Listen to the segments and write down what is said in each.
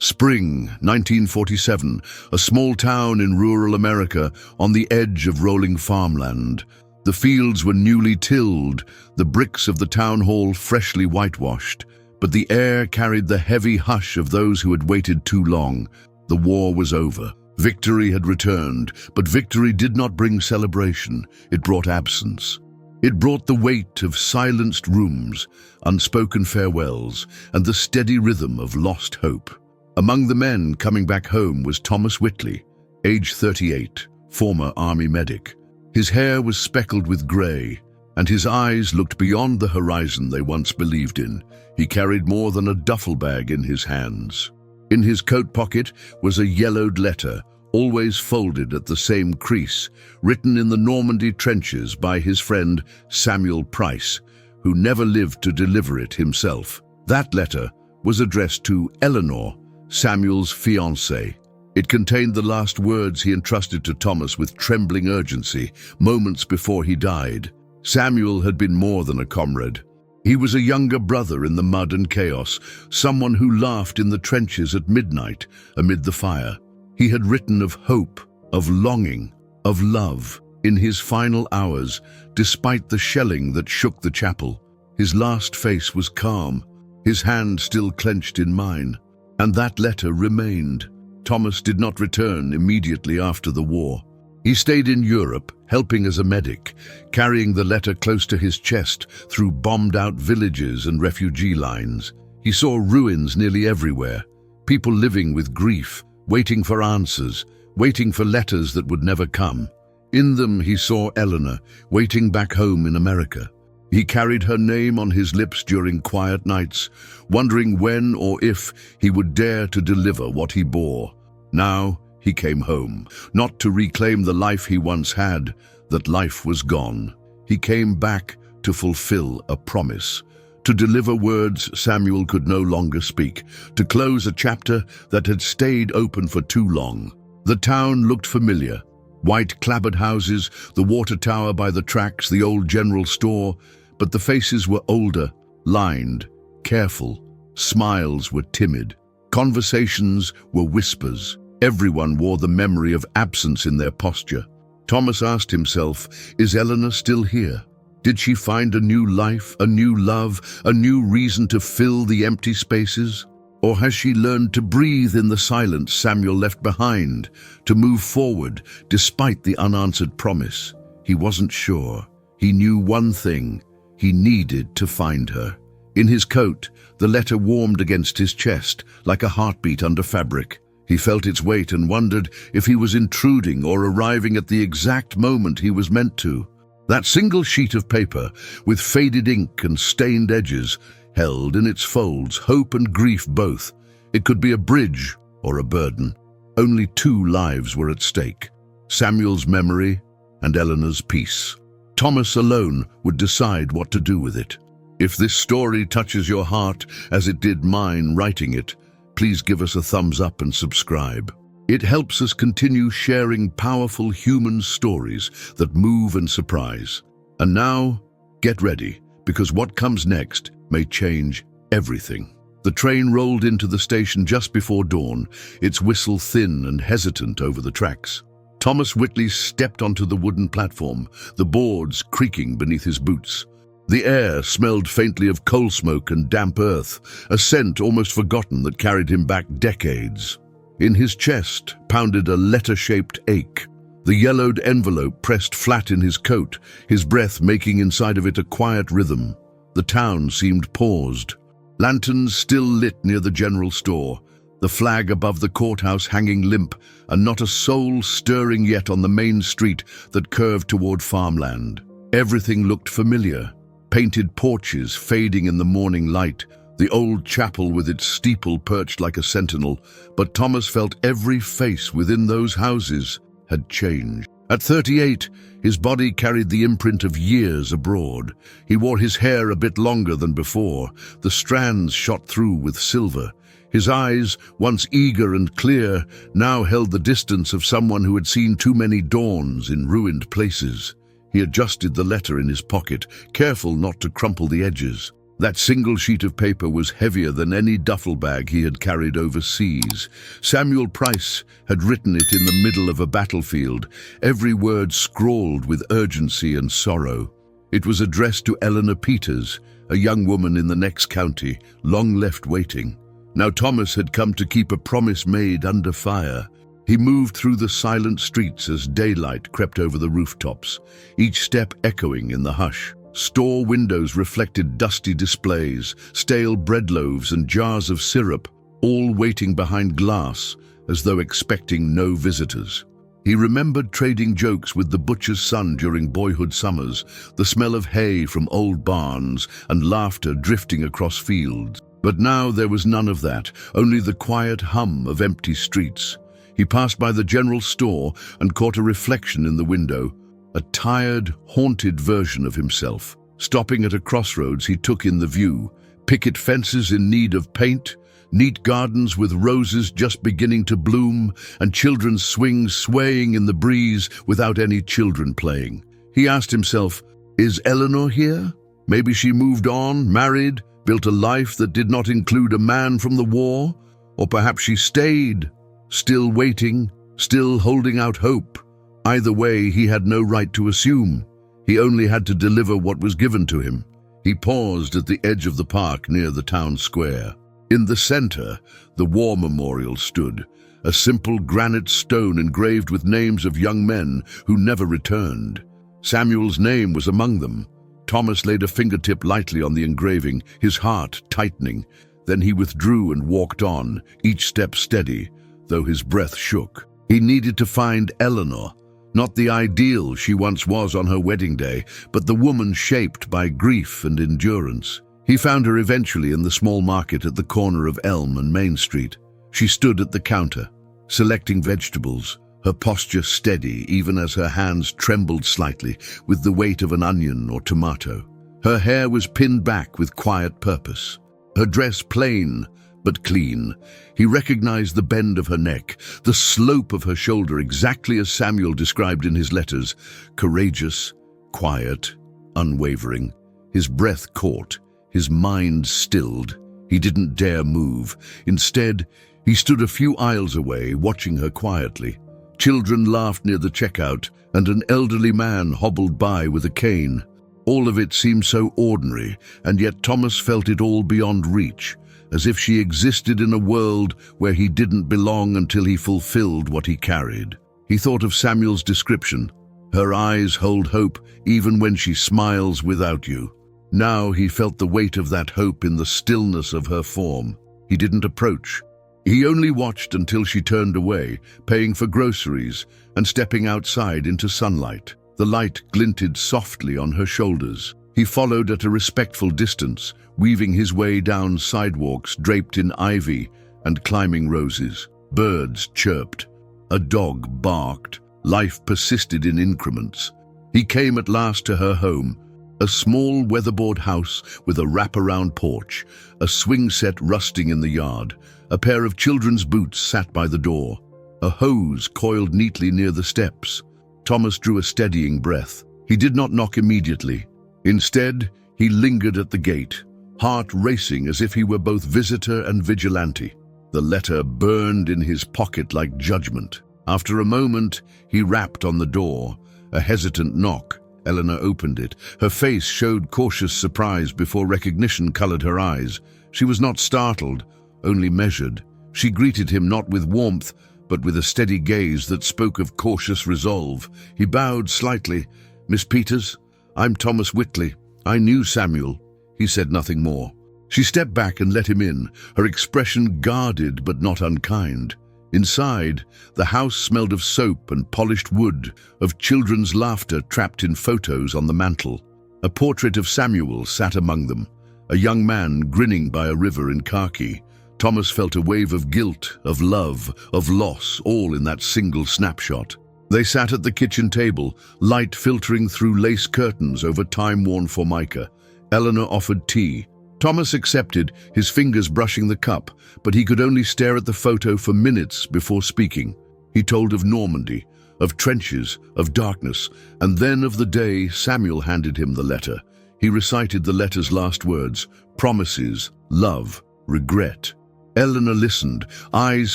Spring, 1947, a small town in rural America on the edge of rolling farmland. The fields were newly tilled, the bricks of the town hall freshly whitewashed, but the air carried the heavy hush of those who had waited too long. The war was over. Victory had returned, but victory did not bring celebration. It brought absence. It brought the weight of silenced rooms, unspoken farewells, and the steady rhythm of lost hope. Among the men coming back home was Thomas Whitley, age 38, former army medic. His hair was speckled with grey, and his eyes looked beyond the horizon they once believed in. He carried more than a duffel bag in his hands. In his coat pocket was a yellowed letter, always folded at the same crease, written in the Normandy trenches by his friend Samuel Price, who never lived to deliver it himself. That letter was addressed to Eleanor, Samuel's fiancée. It contained the last words he entrusted to Thomas with trembling urgency, moments before he died. Samuel had been more than a comrade. He was a younger brother in the mud and chaos, someone who laughed in the trenches at midnight amid the fire. He had written of hope, of longing, of love in his final hours, despite the shelling that shook the chapel. His last face was calm, his hand still clenched in mine. And that letter remained. Thomas did not return immediately after the war. He stayed in Europe, helping as a medic, carrying the letter close to his chest through bombed-out villages and refugee lines. He saw ruins nearly everywhere, people living with grief, waiting for answers, waiting for letters that would never come. In them he saw Eleanor, waiting back home in America. He carried her name on his lips during quiet nights, wondering when or if he would dare to deliver what he bore. Now he came home, not to reclaim the life he once had. That life was gone. He came back to fulfill a promise, to deliver words Samuel could no longer speak, to close a chapter that had stayed open for too long. The town looked familiar. White clapboard houses, the water tower by the tracks, the old general store, but the faces were older, lined, careful. Smiles were timid. Conversations were whispers. Everyone wore the memory of absence in their posture. Thomas asked himself, is Eleanor still here? Did she find a new life, a new love, a new reason to fill the empty spaces? Or has she learned to breathe in the silence Samuel left behind, to move forward despite the unanswered promise? He wasn't sure. He knew one thing. He needed to find her. In his coat, the letter warmed against his chest, like a heartbeat under fabric. He felt its weight and wondered if he was intruding or arriving at the exact moment he was meant to. That single sheet of paper, with faded ink and stained edges, held in its folds hope and grief both. It could be a bridge or a burden. Only two lives were at stake, Samuel's memory and Eleanor's peace. Thomas alone would decide what to do with it. If this story touches your heart as it did mine writing it, please give us a thumbs up and subscribe. It helps us continue sharing powerful human stories that move and surprise. And now, get ready, because what comes next may change everything. The train rolled into the station just before dawn, its whistle thin and hesitant over the tracks. Thomas Whitley stepped onto the wooden platform, the boards creaking beneath his boots. The air smelled faintly of coal smoke and damp earth, a scent almost forgotten that carried him back decades. In his chest pounded a letter-shaped ache. The yellowed envelope pressed flat in his coat, his breath making inside of it a quiet rhythm. The town seemed paused. Lanterns still lit near the general store, the flag above the courthouse hanging limp, and not a soul stirring yet on the main street that curved toward farmland. Everything looked familiar. Painted porches fading in the morning light, the old chapel with its steeple perched like a sentinel, but Thomas felt every face within those houses had changed. At 38, his body carried the imprint of years abroad. He wore his hair a bit longer than before, the strands shot through with silver. His eyes, once eager and clear, now held the distance of someone who had seen too many dawns in ruined places. He adjusted the letter in his pocket, careful not to crumple the edges. That single sheet of paper was heavier than any duffel bag he had carried overseas. Samuel Price had written it in the middle of a battlefield, every word scrawled with urgency and sorrow. It was addressed to Eleanor Peters, a young woman in the next county, long left waiting. Now Thomas had come to keep a promise made under fire. He moved through the silent streets as daylight crept over the rooftops, each step echoing in the hush. Store windows reflected dusty displays, stale bread loaves and jars of syrup, all waiting behind glass as though expecting no visitors. He remembered trading jokes with the butcher's son during boyhood summers, the smell of hay from old barns and laughter drifting across fields. But now there was none of that, only the quiet hum of empty streets. He passed by the general store and caught a reflection in the window, a tired, haunted version of himself. Stopping at a crossroads, he took in the view. Picket fences in need of paint, neat gardens with roses just beginning to bloom, and children's swings swaying in the breeze without any children playing. He asked himself, is Eleanor here? Maybe she moved on, married, built a life that did not include a man from the war? Or perhaps she stayed, still waiting, still holding out hope. Either way, he had no right to assume. He only had to deliver what was given to him. He paused at the edge of the park near the town square. In the center, the war memorial stood, a simple granite stone engraved with names of young men who never returned. Samuel's name was among them. Thomas laid a fingertip lightly on the engraving, his heart tightening. Then he withdrew and walked on, each step steady, though his breath shook. He needed to find Eleanor. Not the ideal she once was on her wedding day, but the woman shaped by grief and endurance. He found her eventually in the small market at the corner of Elm and Main Street. She stood at the counter, selecting vegetables, her posture steady even as her hands trembled slightly with the weight of an onion or tomato. Her hair was pinned back with quiet purpose. Her dress plain, but clean. He recognized the bend of her neck, the slope of her shoulder, exactly as Samuel described in his letters. Courageous, quiet, unwavering. His breath caught, his mind stilled. He didn't dare move. Instead, he stood a few aisles away, watching her quietly. Children laughed near the checkout, and an elderly man hobbled by with a cane. All of it seemed so ordinary, and yet Thomas felt it all beyond reach, as if she existed in a world where he didn't belong until he fulfilled what he carried. He thought of Samuel's description. Her eyes hold hope even when she smiles without you. Now he felt the weight of that hope in the stillness of her form. He didn't approach. He only watched until she turned away, paying for groceries and stepping outside into sunlight. The light glinted softly on her shoulders. He followed at a respectful distance, weaving his way down sidewalks draped in ivy and climbing roses. Birds chirped. A dog barked. Life persisted in increments. He came at last to her home, a small weatherboard house with a wraparound porch, a swing set rusting in the yard. A pair of children's boots sat by the door. A hose coiled neatly near the steps. Thomas drew a steadying breath. He did not knock immediately. Instead, he lingered at the gate, heart racing as if he were both visitor and vigilante. The letter burned in his pocket like judgment. After a moment, he rapped on the door, a hesitant knock. Eleanor opened it. Her face showed cautious surprise before recognition colored her eyes. She was not startled, only measured. She greeted him not with warmth, but with a steady gaze that spoke of cautious resolve. He bowed slightly. "Miss Peters, I'm Thomas Whitley. I knew Samuel." He said nothing more. She stepped back and let him in, her expression guarded but not unkind. Inside, the house smelled of soap and polished wood, of children's laughter trapped in photos on the mantel. A portrait of Samuel sat among them, a young man grinning by a river in khaki. Thomas felt a wave of guilt, of love, of loss, all in that single snapshot. They sat at the kitchen table, light filtering through lace curtains over time-worn formica. Eleanor offered tea. Thomas accepted, his fingers brushing the cup, but he could only stare at the photo for minutes before speaking. He told of Normandy, of trenches, of darkness, and then of the day Samuel handed him the letter. He recited the letter's last words, Promises, love, regret. Eleanor listened, eyes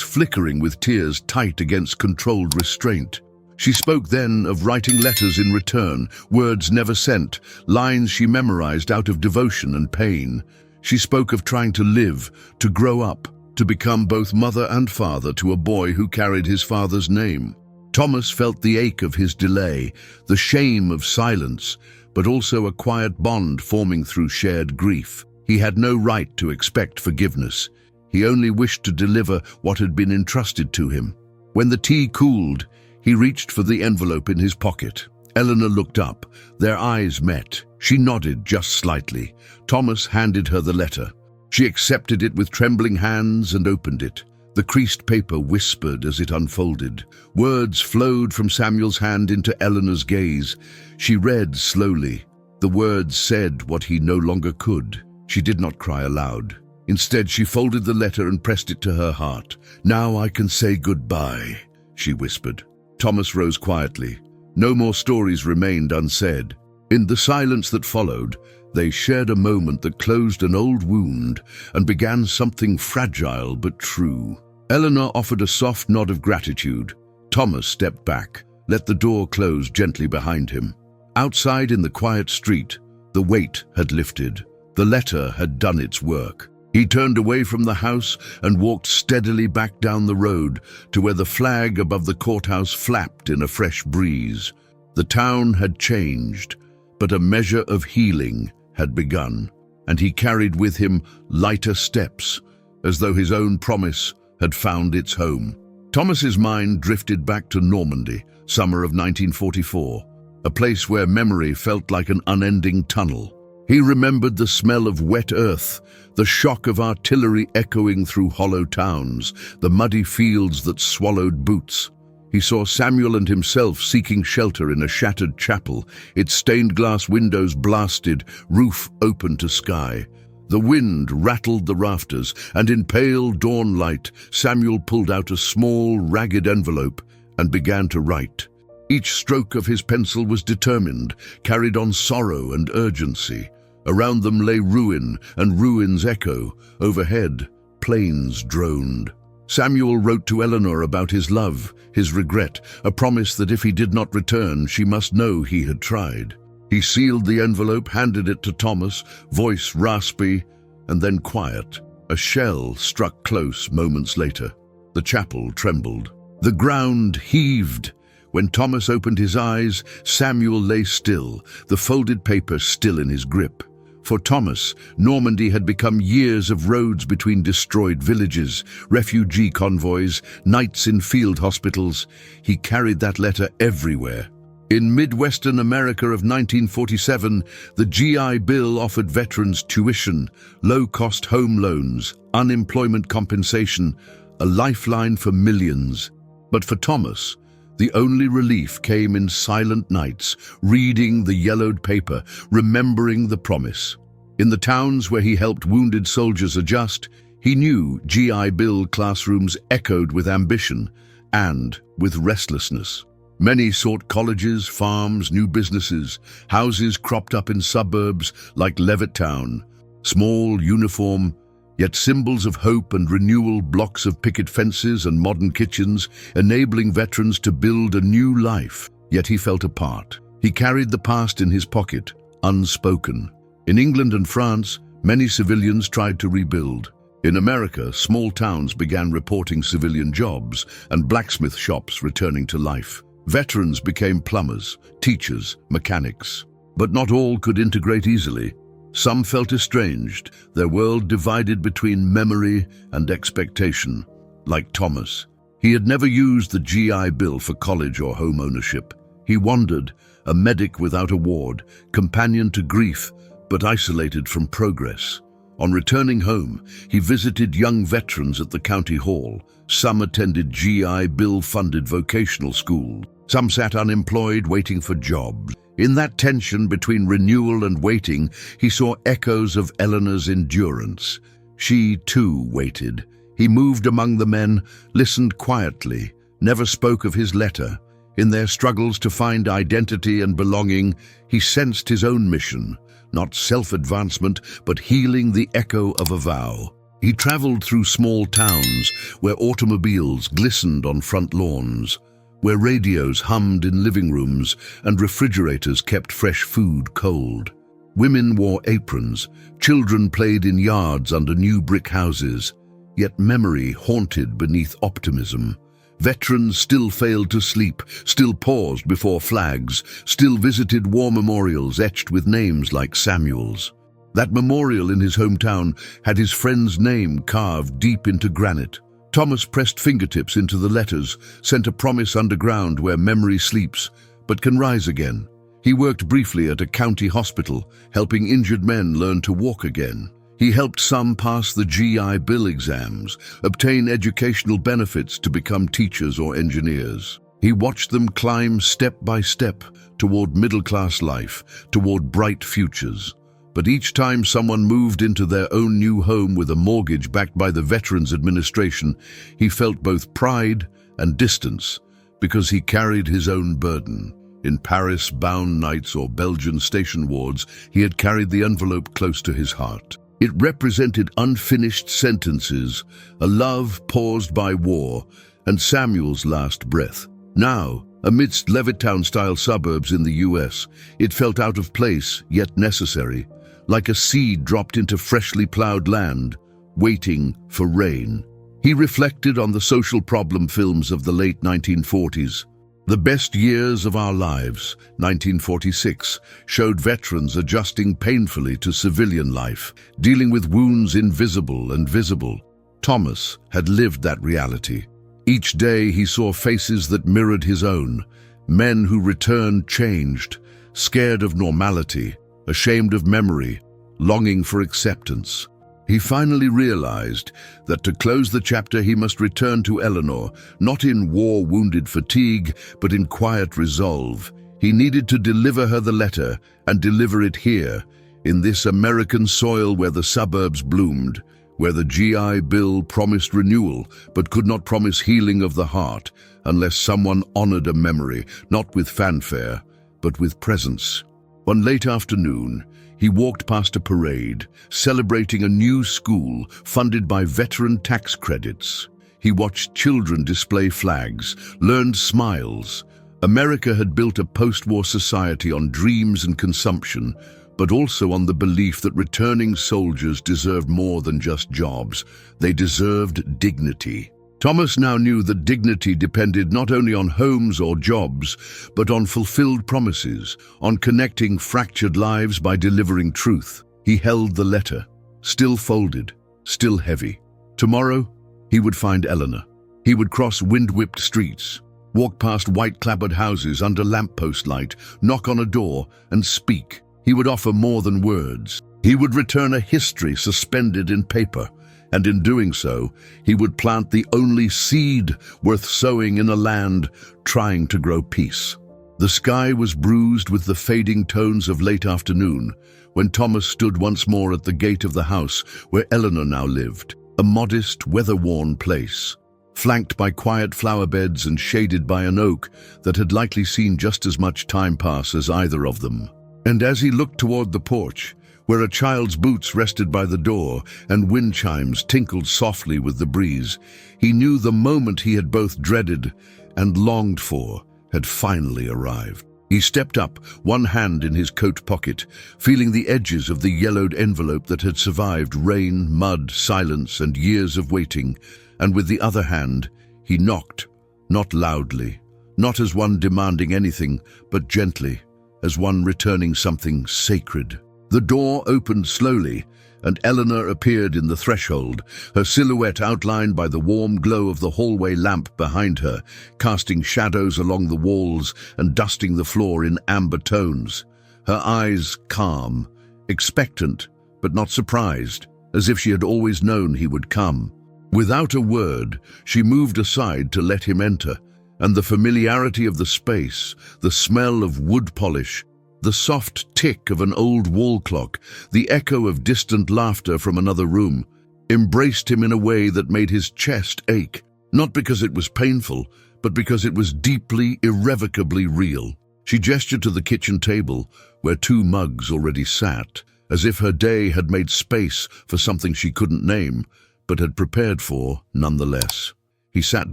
flickering with tears tight against controlled restraint. She spoke then of writing letters in return, words never sent, lines she memorized out of devotion and pain. She spoke of trying to live, to grow up, to become both mother and father to a boy who carried his father's name. Thomas felt the ache of his delay, the shame of silence, but also a quiet bond forming through shared grief. He had no right to expect forgiveness. He only wished to deliver what had been entrusted to him. When the tea cooled, he reached for the envelope in his pocket. Eleanor looked up. Their eyes met. She nodded just slightly. Thomas handed her the letter. She accepted it with trembling hands and opened it. The creased paper whispered as it unfolded. Words flowed from Samuel's hand into Eleanor's gaze. She read slowly. The words said what he no longer could. She did not cry aloud. Instead, she folded the letter and pressed it to her heart. "Now I can say goodbye," she whispered. Thomas rose quietly. No more stories remained unsaid. In the silence that followed, they shared a moment that closed an old wound and began something fragile but true. Eleanor offered a soft nod of gratitude. Thomas stepped back, let the door close gently behind him. Outside in the quiet street, the weight had lifted. The letter had done its work. He turned away from the house and walked steadily back down the road to where the flag above the courthouse flapped in a fresh breeze. The town had changed, but a measure of healing had begun, and he carried with him lighter steps, as though his own promise had found its home. Thomas's mind drifted back to Normandy, summer of 1944, a place where memory felt like an unending tunnel. He remembered the smell of wet earth, the shock of artillery echoing through hollow towns, the muddy fields that swallowed boots. He saw Samuel and himself seeking shelter in a shattered chapel, its stained glass windows blasted, roof open to sky. The wind rattled the rafters, and in pale dawn light, Samuel pulled out a small, ragged envelope and began to write. Each stroke of his pencil was determined, carried on sorrow and urgency. Around them lay ruin and ruin's echo. Overhead, planes droned. Samuel wrote to Eleanor about his love, his regret, a promise that if he did not return, she must know he had tried. He sealed the envelope, handed it to Thomas, voice raspy, and then quiet. A shell struck close moments later. The chapel trembled. The ground heaved. When Thomas opened his eyes, Samuel lay still, the folded paper still in his grip. For Thomas, Normandy had become years of roads between destroyed villages, refugee convoys, nights in field hospitals. He carried that letter everywhere. In Midwestern America of 1947, the GI Bill offered veterans tuition, low-cost home loans, unemployment compensation, a lifeline for millions. But for Thomas, the only relief came in silent nights, reading the yellowed paper, remembering the promise. In the towns where he helped wounded soldiers adjust, he knew GI Bill classrooms echoed with ambition and with restlessness. Many sought colleges, farms, new businesses. Houses cropped up in suburbs like Levittown. Small, uniform, yet symbols of hope and renewal, blocks of picket fences and modern kitchens, enabling veterans to build a new life. Yet he felt apart. He carried the past in his pocket, unspoken. In England and France, many civilians tried to rebuild. In America, small towns began reporting civilian jobs and blacksmith shops returning to life. Veterans became plumbers, teachers, mechanics. But not all could integrate easily. Some felt estranged, their world divided between memory and expectation. Like Thomas, he had never used the GI Bill for college or home ownership. He wandered, a medic without a ward, companion to grief, but isolated from progress. On returning home, he visited young veterans at the county hall. Some attended GI Bill-funded vocational schools. Some sat unemployed, waiting for jobs. In that tension between renewal and waiting, he saw echoes of Eleanor's endurance. She, too, waited. He moved among the men, listened quietly, never spoke of his letter. In their struggles to find identity and belonging, he sensed his own mission, not self-advancement, but healing the echo of a vow. He traveled through small towns where automobiles glistened on front lawns, where radios hummed in living rooms and refrigerators kept fresh food cold. Women wore aprons, children played in yards under new brick houses, yet memory haunted beneath optimism. Veterans still failed to sleep, still paused before flags, still visited war memorials etched with names like Samuel's. That memorial in his hometown had his friend's name carved deep into granite. Thomas pressed fingertips into the letters, sent a promise underground where memory sleeps, but can rise again. He worked briefly at a county hospital, helping injured men learn to walk again. He helped some pass the GI Bill exams, obtain educational benefits to become teachers or engineers. He watched them climb step by step toward middle-class life, toward bright futures. But each time someone moved into their own new home with a mortgage backed by the Veterans Administration, he felt both pride and distance, because he carried his own burden. In Paris-bound nights or Belgian station wards, he had carried the envelope close to his heart. It represented unfinished sentences, a love paused by war, and Samuel's last breath. Now, amidst Levittown-style suburbs in the US, it felt out of place, yet necessary, like a seed dropped into freshly plowed land, waiting for rain. He reflected on the social problem films of the late 1940s. The Best Years of Our Lives, 1946, showed veterans adjusting painfully to civilian life, dealing with wounds invisible and visible. Thomas had lived that reality. Each day he saw faces that mirrored his own, men who returned changed, scared of normality, ashamed of memory, longing for acceptance. He finally realized that to close the chapter he must return to Eleanor, not in war-wounded fatigue, but in quiet resolve. He needed to deliver her the letter, and deliver it here, in this American soil where the suburbs bloomed, where the GI Bill promised renewal, but could not promise healing of the heart, unless someone honored a memory, not with fanfare, but with presence. One late afternoon, he walked past a parade, celebrating a new school funded by veteran tax credits. He watched children display flags, learned smiles. America had built a post-war society on dreams and consumption, but also on the belief that returning soldiers deserved more than just jobs. They deserved dignity. Thomas now knew that dignity depended not only on homes or jobs, but on fulfilled promises, on connecting fractured lives by delivering truth. He held the letter, still folded, still heavy. Tomorrow, he would find Eleanor. He would cross wind-whipped streets, walk past white-clapboard houses under lamppost light, knock on a door, and speak. He would offer more than words. He would return a history suspended in paper, and in doing so, he would plant the only seed worth sowing in a land trying to grow peace. The sky was bruised with the fading tones of late afternoon when Thomas stood once more at the gate of the house where Eleanor now lived, a modest, weather-worn place, flanked by quiet flower beds and shaded by an oak that had likely seen just as much time pass as either of them. And as he looked toward the porch, where a child's boots rested by the door and wind chimes tinkled softly with the breeze, he knew the moment he had both dreaded and longed for had finally arrived. He stepped up, one hand in his coat pocket, feeling the edges of the yellowed envelope that had survived rain, mud, silence, and years of waiting, and with the other hand, he knocked, not loudly, not as one demanding anything, but gently, as one returning something sacred. The door opened slowly, and Eleanor appeared in the threshold, her silhouette outlined by the warm glow of the hallway lamp behind her, casting shadows along the walls and dusting the floor in amber tones. Her eyes calm, expectant, but not surprised, as if she had always known he would come. Without a word, she moved aside to let him enter, and the familiarity of the space, the smell of wood polish, the soft tick of an old wall clock, the echo of distant laughter from another room, embraced him in a way that made his chest ache, not because it was painful, but because it was deeply, irrevocably real. She gestured to the kitchen table, where 2 mugs already sat, as if her day had made space for something she couldn't name, but had prepared for nonetheless. He sat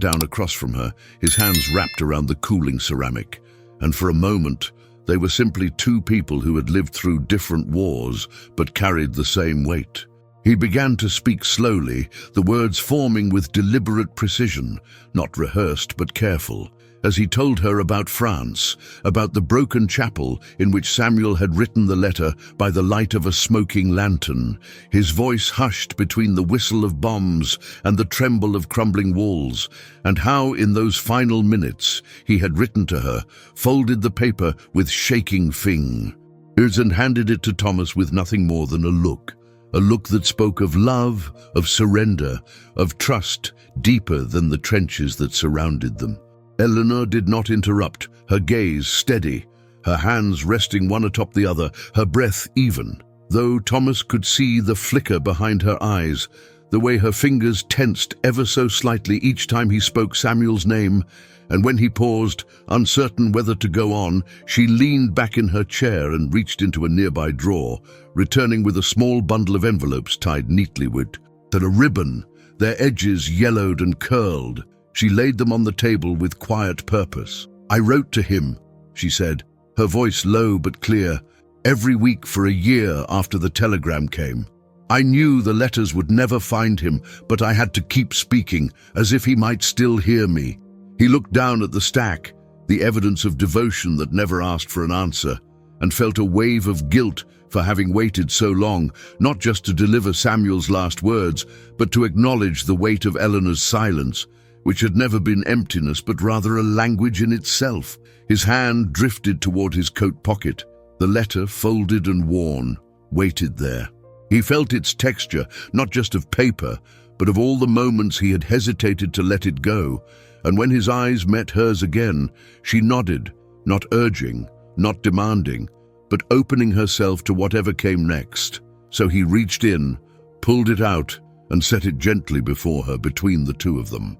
down across from her, his hands wrapped around the cooling ceramic, and for a moment they were simply 2 people who had lived through different wars but carried the same weight. He began to speak slowly, the words forming with deliberate precision, not rehearsed but careful, as he told her about France, about the broken chapel in which Samuel had written the letter by the light of a smoking lantern, his voice hushed between the whistle of bombs and the tremble of crumbling walls, and how in those final minutes he had written to her, folded the paper with shaking fingers and handed it to Thomas with nothing more than a look that spoke of love, of surrender, of trust deeper than the trenches that surrounded them. Eleanor did not interrupt, her gaze steady, her hands resting one atop the other, her breath even, though Thomas could see the flicker behind her eyes, the way her fingers tensed ever so slightly each time he spoke Samuel's name, and when he paused, uncertain whether to go on, she leaned back in her chair and reached into a nearby drawer, returning with a small bundle of envelopes tied neatly with a ribbon, their edges yellowed and curled. She laid them on the table with quiet purpose. "I wrote to him," she said, her voice low but clear, "every week for a year after the telegram came. I knew the letters would never find him, but I had to keep speaking, as if he might still hear me." He looked down at the stack, the evidence of devotion that never asked for an answer, and felt a wave of guilt for having waited so long, not just to deliver Samuel's last words, but to acknowledge the weight of Eleanor's silence, which had never been emptiness but rather a language in itself. His hand drifted toward his coat pocket. The letter, folded and worn, waited there. He felt its texture, not just of paper, but of all the moments he had hesitated to let it go, and when his eyes met hers again, she nodded, not urging, not demanding, but opening herself to whatever came next. So he reached in, pulled it out, and set it gently before her between the 2 of them.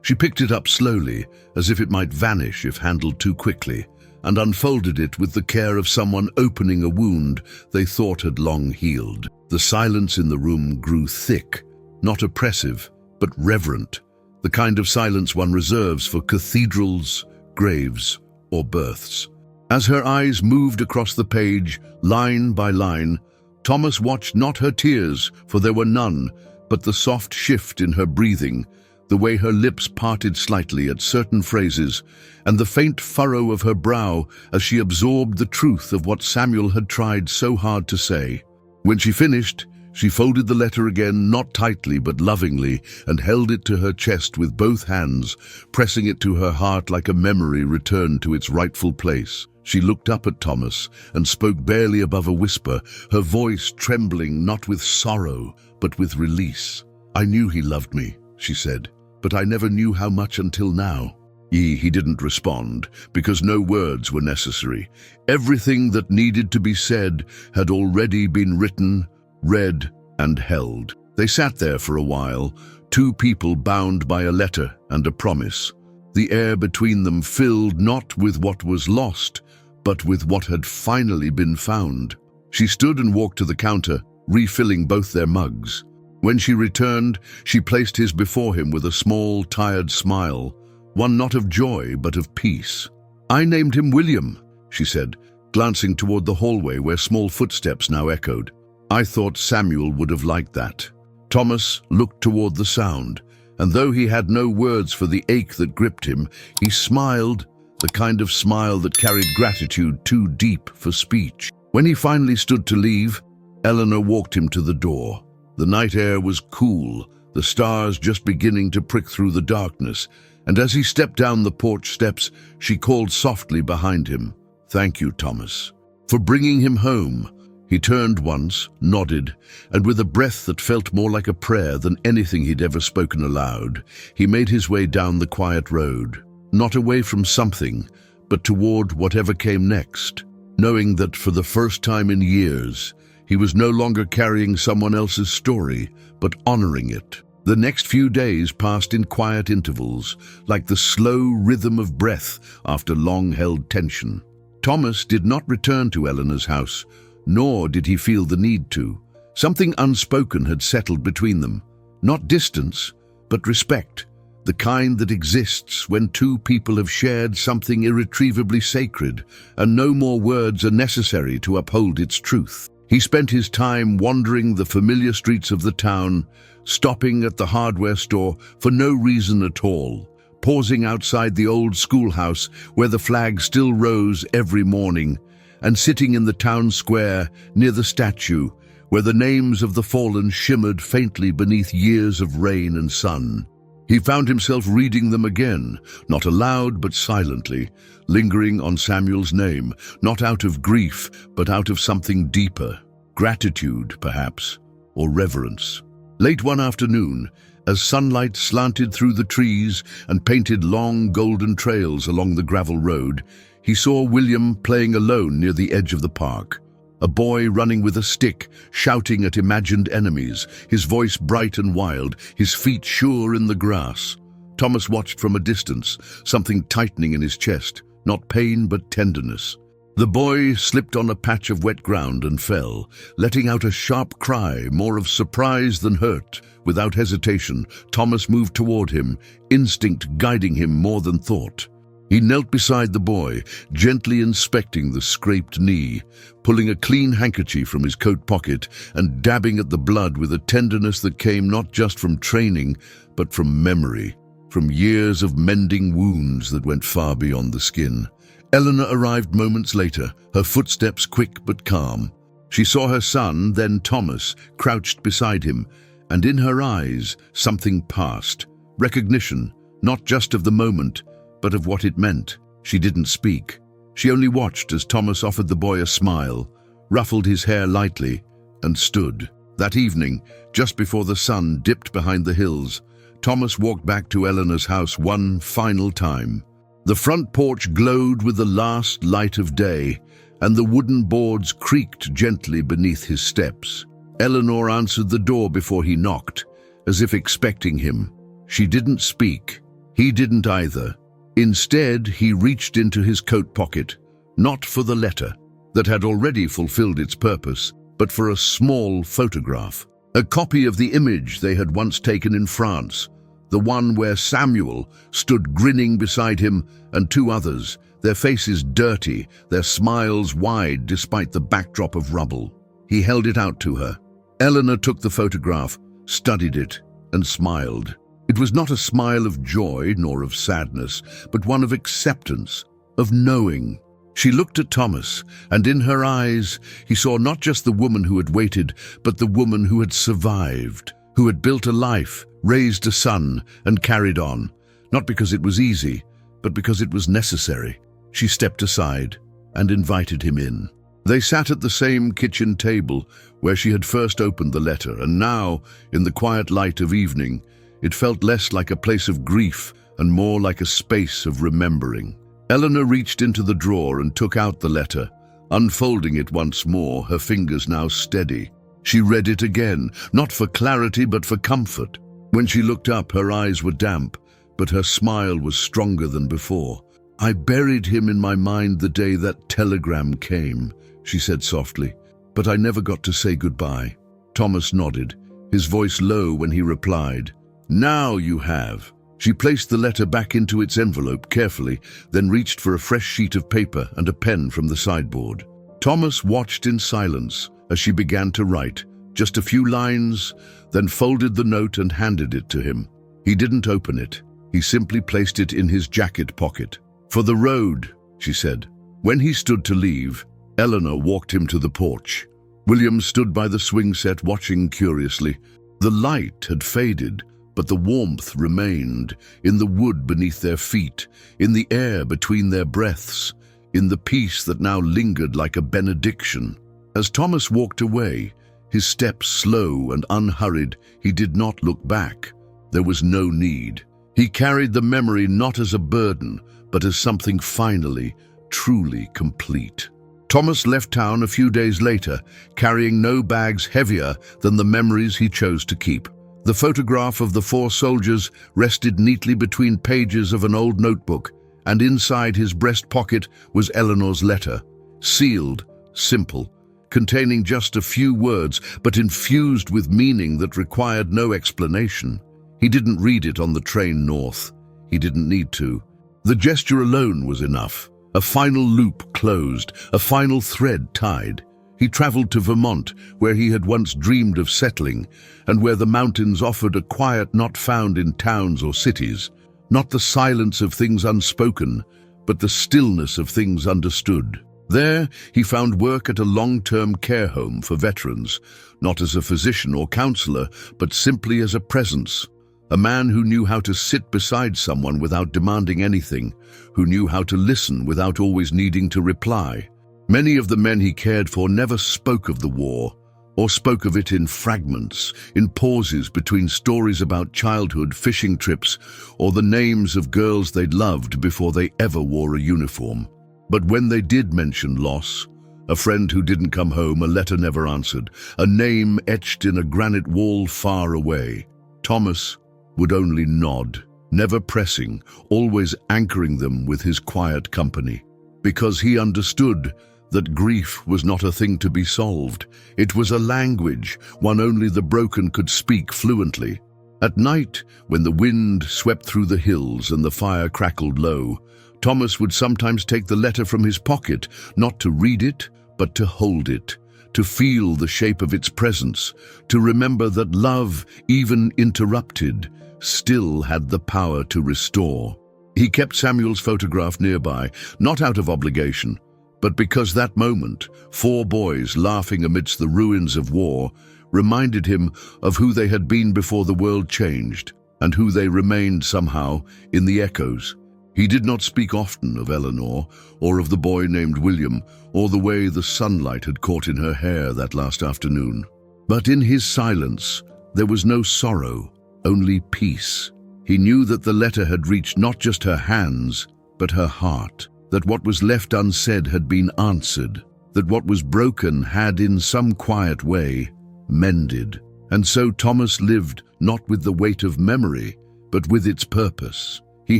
She picked it up slowly, as if it might vanish if handled too quickly, and unfolded it with the care of someone opening a wound they thought had long healed. The silence in the room grew thick, not oppressive, but reverent, the kind of silence one reserves for cathedrals, graves, or births. As her eyes moved across the page, line by line, Thomas watched not her tears, for there were none, but the soft shift in her breathing, the way her lips parted slightly at certain phrases, and the faint furrow of her brow as she absorbed the truth of what Samuel had tried so hard to say. When she finished, she folded the letter again, not tightly but lovingly, and held it to her chest with both hands, pressing it to her heart like a memory returned to its rightful place. She looked up at Thomas and spoke barely above a whisper, her voice trembling not with sorrow, but with release. "I knew he loved me," she said, "but I never knew how much until now." He didn't respond, because no words were necessary. Everything that needed to be said had already been written, read, and held. They sat there for a while, 2 people bound by a letter and a promise. The air between them filled not with what was lost, but with what had finally been found. She stood and walked to the counter, refilling both their mugs. When she returned, she placed his before him with a small, tired smile, one not of joy but of peace. "I named him William," she said, glancing toward the hallway where small footsteps now echoed. "I thought Samuel would have liked that." Thomas looked toward the sound, and though he had no words for the ache that gripped him, he smiled, the kind of smile that carried gratitude too deep for speech. When he finally stood to leave, Eleanor walked him to the door. The night air was cool, the stars just beginning to prick through the darkness, and as he stepped down the porch steps, she called softly behind him, "Thank you, Thomas, for bringing him home." He turned once, nodded, and with a breath that felt more like a prayer than anything he'd ever spoken aloud, he made his way down the quiet road, not away from something, but toward whatever came next, knowing that for the first time in years, he was no longer carrying someone else's story, but honoring it. The next few days passed in quiet intervals, like the slow rhythm of breath after long-held tension. Thomas did not return to Eleanor's house, nor did he feel the need to. Something unspoken had settled between them. Not distance, but respect. The kind that exists when two people have shared something irretrievably sacred, and no more words are necessary to uphold its truth. He spent his time wandering the familiar streets of the town, stopping at the hardware store for no reason at all, pausing outside the old schoolhouse where the flag still rose every morning, and sitting in the town square near the statue where the names of the fallen shimmered faintly beneath years of rain and sun. He found himself reading them again, not aloud but silently, lingering on Samuel's name, not out of grief but out of something deeper, gratitude perhaps, or reverence. Late one afternoon, as sunlight slanted through the trees and painted long golden trails along the gravel road, he saw William playing alone near the edge of the park. A boy running with a stick, shouting at imagined enemies, his voice bright and wild, his feet sure in the grass. Thomas watched from a distance, something tightening in his chest, not pain but tenderness. The boy slipped on a patch of wet ground and fell, letting out a sharp cry, more of surprise than hurt. Without hesitation, Thomas moved toward him, instinct guiding him more than thought. He knelt beside the boy, gently inspecting the scraped knee, pulling a clean handkerchief from his coat pocket and dabbing at the blood with a tenderness that came not just from training, but from memory, from years of mending wounds that went far beyond the skin. Eleanor arrived moments later, her footsteps quick but calm. She saw her son, then Thomas, crouched beside him, and in her eyes something passed. Recognition, not just of the moment, but of what it meant. She didn't speak. She only watched as Thomas offered the boy a smile, ruffled his hair lightly, and stood. That evening, just before the sun dipped behind the hills, Thomas walked back to Eleanor's house one final time. The front porch glowed with the last light of day, and the wooden boards creaked gently beneath his steps. Eleanor answered the door before he knocked, as if expecting him. She didn't speak. He didn't either. Instead, he reached into his coat pocket, not for the letter that had already fulfilled its purpose, but for a small photograph. A copy of the image they had once taken in France, the one where Samuel stood grinning beside him and two others, their faces dirty, their smiles wide despite the backdrop of rubble. He held it out to her. Eleanor took the photograph, studied it, and smiled. It was not a smile of joy nor of sadness, but one of acceptance, of knowing. She looked at Thomas, and in her eyes he saw not just the woman who had waited, but the woman who had survived, who had built a life, raised a son, and carried on, not because it was easy, but because it was necessary. She stepped aside and invited him in. They sat at the same kitchen table where she had first opened the letter, and now, in the quiet light of evening, it felt less like a place of grief and more like a space of remembering. Eleanor reached into the drawer and took out the letter, unfolding it once more, her fingers now steady. She read it again, not for clarity but for comfort. When she looked up, her eyes were damp, but her smile was stronger than before. "I buried him in my mind the day that telegram came," she said softly, "but I never got to say goodbye." Thomas nodded, his voice low when he replied, "Now you have." She placed the letter back into its envelope carefully, then reached for a fresh sheet of paper and a pen from the sideboard. Thomas watched in silence as she began to write, just a few lines, then folded the note and handed it to him. He didn't open it. He simply placed it in his jacket pocket. "For the road," she said. When he stood to leave, Eleanor walked him to the porch. William stood by the swing set watching curiously. The light had faded, but the warmth remained, in the wood beneath their feet, in the air between their breaths, in the peace that now lingered like a benediction. As Thomas walked away, his steps slow and unhurried, he did not look back. There was no need. He carried the memory not as a burden, but as something finally, truly complete. Thomas left town a few days later, carrying no bags heavier than the memories he chose to keep. The photograph of the 4 soldiers rested neatly between pages of an old notebook, and inside his breast pocket was Eleanor's letter, sealed, simple, containing just a few words, but infused with meaning that required no explanation. He didn't read it on the train north. He didn't need to. The gesture alone was enough. A final loop closed, a final thread tied. He traveled to Vermont, where he had once dreamed of settling, and where the mountains offered a quiet not found in towns or cities. Not the silence of things unspoken, but the stillness of things understood. There, he found work at a long-term care home for veterans, not as a physician or counselor, but simply as a presence. A man who knew how to sit beside someone without demanding anything, who knew how to listen without always needing to reply. Many of the men he cared for never spoke of the war, or spoke of it in fragments, in pauses between stories about childhood, fishing trips, or the names of girls they'd loved before they ever wore a uniform. But when they did mention loss, a friend who didn't come home, a letter never answered, a name etched in a granite wall far away, Thomas would only nod, never pressing, always anchoring them with his quiet company. Because he understood that grief was not a thing to be solved. It was a language, one only the broken could speak fluently. At night, when the wind swept through the hills and the fire crackled low, Thomas would sometimes take the letter from his pocket, not to read it, but to hold it, to feel the shape of its presence, to remember that love, even interrupted, still had the power to restore. He kept Samuel's photograph nearby, not out of obligation, but because that moment, 4 boys laughing amidst the ruins of war, reminded him of who they had been before the world changed, and who they remained somehow in the echoes. He did not speak often of Eleanor, or of the boy named William, or the way the sunlight had caught in her hair that last afternoon. But in his silence, there was no sorrow, only peace. He knew that the letter had reached not just her hands, but her heart, that what was left unsaid had been answered, that what was broken had in some quiet way mended. And so Thomas lived not with the weight of memory, but with its purpose. He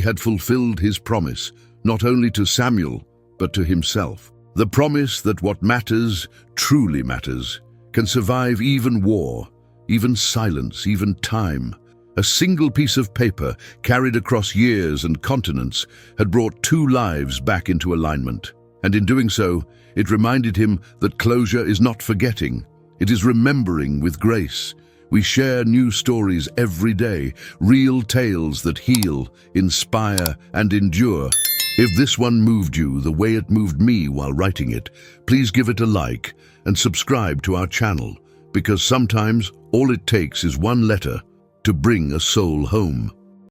had fulfilled his promise, not only to Samuel, but to himself. The promise that what matters, truly matters, can survive even war, even silence, even time. A single piece of paper, carried across years and continents, had brought 2 lives back into alignment. And in doing so, it reminded him that closure is not forgetting. It is remembering with grace. We share new stories every day, real tales that heal, inspire, and endure. If this one moved you the way it moved me while writing it, please give it a like and subscribe to our channel, because sometimes all it takes is one letter to bring a soul home.